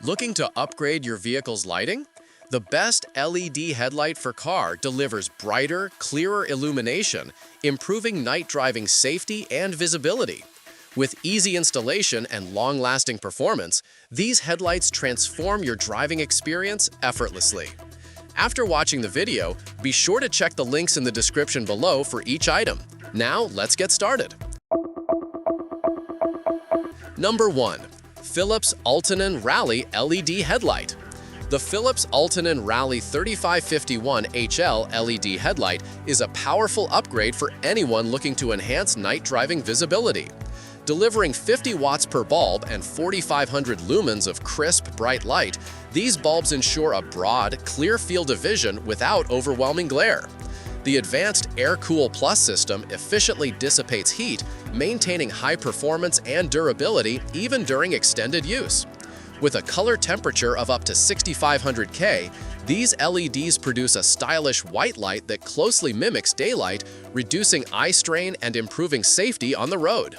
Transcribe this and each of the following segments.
Looking to upgrade your vehicle's lighting? The best LED headlight for car delivers brighter, clearer illumination, improving night driving safety and visibility. With easy installation and long-lasting performance, these headlights transform your driving experience effortlessly. After watching the video, be sure to check the links in the description below for each item. Now, let's get started. Number 1. Philips Ultinon Rally LED Headlight. The Philips Ultinon Rally 3551 HL LED headlight is a powerful upgrade for anyone looking to enhance night driving visibility. Delivering 50 watts per bulb and 4,500 lumens of crisp, bright light, these bulbs ensure a broad, clear field of vision without overwhelming glare. The advanced AirCool Plus system efficiently dissipates heat, maintaining high performance and durability even during extended use. With a color temperature of up to 6500 K, these LEDs produce a stylish white light that closely mimics daylight, reducing eye strain and improving safety on the road.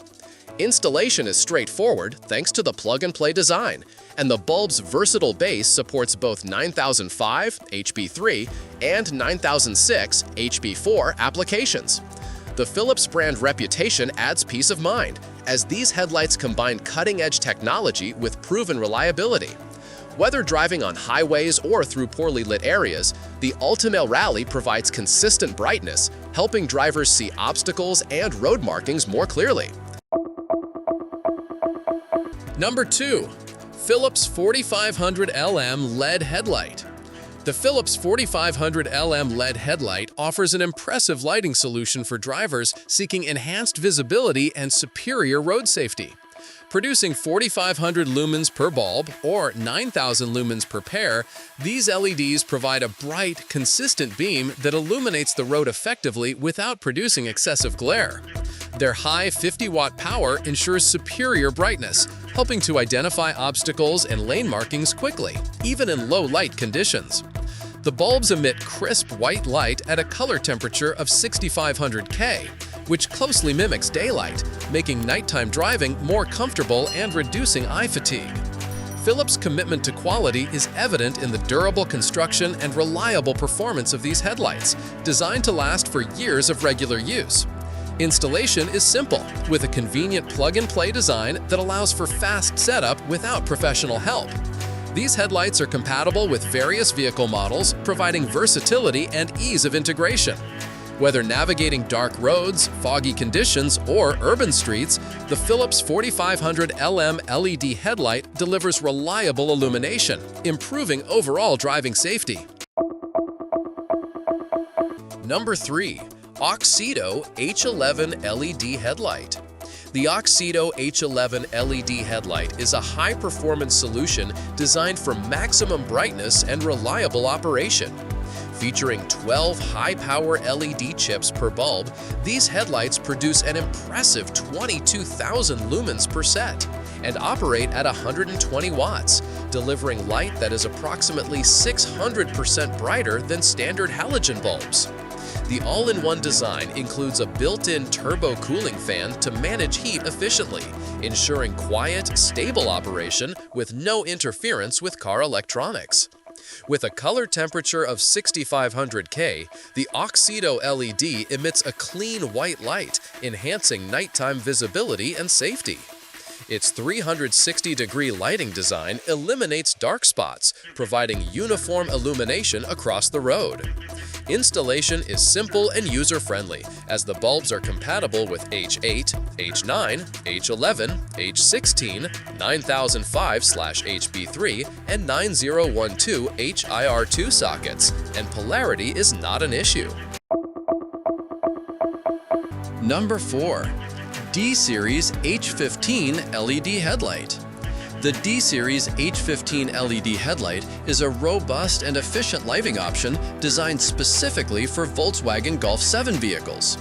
Installation is straightforward thanks to the plug-and-play design, and the bulb's versatile base supports both 9005 HB3 and 9006 HB4 applications. The Philips brand reputation adds peace of mind, as these headlights combine cutting-edge technology with proven reliability. Whether driving on highways or through poorly lit areas, the Ultinon Rally provides consistent brightness, helping drivers see obstacles and road markings more clearly. Number 2. Philips 4500 LM LED Headlight. The Philips 4500 LM LED headlight offers an impressive lighting solution for drivers seeking enhanced visibility and superior road safety. Producing 4,500 lumens per bulb or 9,000 lumens per pair, these LEDs provide a bright, consistent beam that illuminates the road effectively without producing excessive glare. Their high 50-watt power ensures superior brightness, helping to identify obstacles and lane markings quickly, even in low-light conditions. The bulbs emit crisp white light at a color temperature of 6500 K, which closely mimics daylight, making nighttime driving more comfortable and reducing eye fatigue. Philips' commitment to quality is evident in the durable construction and reliable performance of these headlights, designed to last for years of regular use. Installation is simple, with a convenient plug-and-play design that allows for fast setup without professional help. These headlights are compatible with various vehicle models, providing versatility and ease of integration. Whether navigating dark roads, foggy conditions, or urban streets, the Philips 4500 LM LED headlight delivers reliable illumination, improving overall driving safety. Number 3. AUXITO H11 LED Headlight. The AUXITO H11 LED headlight is a high-performance solution designed for maximum brightness and reliable operation. Featuring 12 high-power LED chips per bulb, these headlights produce an impressive 22,000 lumens per set and operate at 120 watts, delivering light that is approximately 600% brighter than standard halogen bulbs. The all-in-one design includes a built-in turbo cooling fan to manage heat efficiently, ensuring quiet, stable operation with no interference with car electronics. With a color temperature of 6500 K, the AUXITO LED emits a clean white light, enhancing nighttime visibility and safety. Its 360-degree lighting design eliminates dark spots, providing uniform illumination across the road. Installation is simple and user-friendly, as the bulbs are compatible with H8, H9, H11, H16, 9005/HB3, and 9012 HIR2 sockets, and polarity is not an issue. Number 4. D-Series H15 LED Headlight. The D-Series H15 LED headlight is a robust and efficient lighting option designed specifically for Volkswagen Golf 7 vehicles.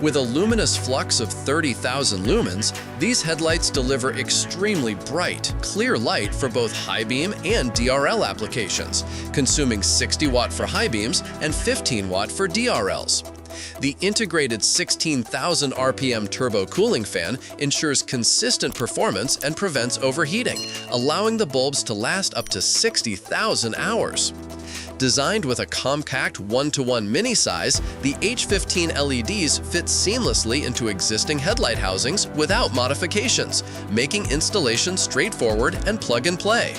With a luminous flux of 30,000 lumens, these headlights deliver extremely bright, clear light for both high beam and DRL applications, consuming 60 watt for high beams and 15 watt for DRLs. The integrated 16,000 RPM turbo cooling fan ensures consistent performance and prevents overheating, allowing the bulbs to last up to 60,000 hours. Designed with a compact 1:1 mini size, the H15 LEDs fit seamlessly into existing headlight housings without modifications, making installation straightforward and plug-and-play.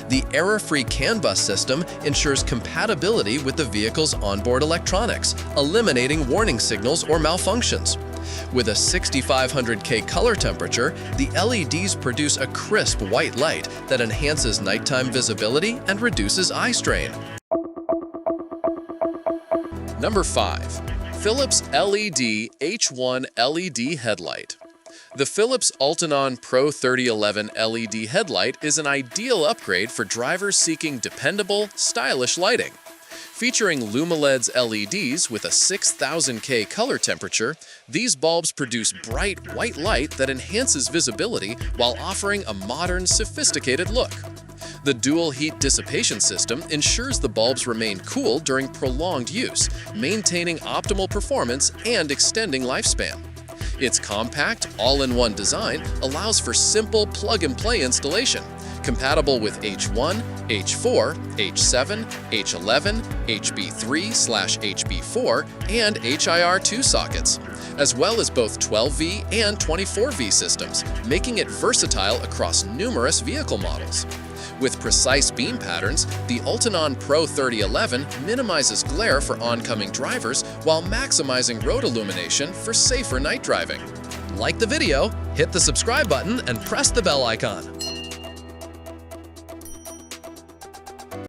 The error-free CAN bus system ensures compatibility with the vehicle's onboard electronics, eliminating warning signals or malfunctions. With a 6500K color temperature, the LEDs produce a crisp white light that enhances nighttime visibility and reduces eye strain. Number 5. Philips LED H1 LED Headlight. The Philips Ultinon Pro 3011 LED headlight is an ideal upgrade for drivers seeking dependable, stylish lighting. Featuring LumiLED's LEDs with a 6000K color temperature, these bulbs produce bright white light that enhances visibility while offering a modern, sophisticated look. The dual heat dissipation system ensures the bulbs remain cool during prolonged use, maintaining optimal performance and extending lifespan. Its compact, all-in-one design allows for simple plug-and-play installation, compatible with H1, H4, H7, H11, HB3/HB4, and HIR2 sockets, as well as both 12V and 24V systems, making it versatile across numerous vehicle models. With precise beam patterns, the Ultinon Pro 3011 minimizes glare for oncoming drivers while maximizing road illumination for safer night driving. Like the video, hit the subscribe button, and press the bell icon.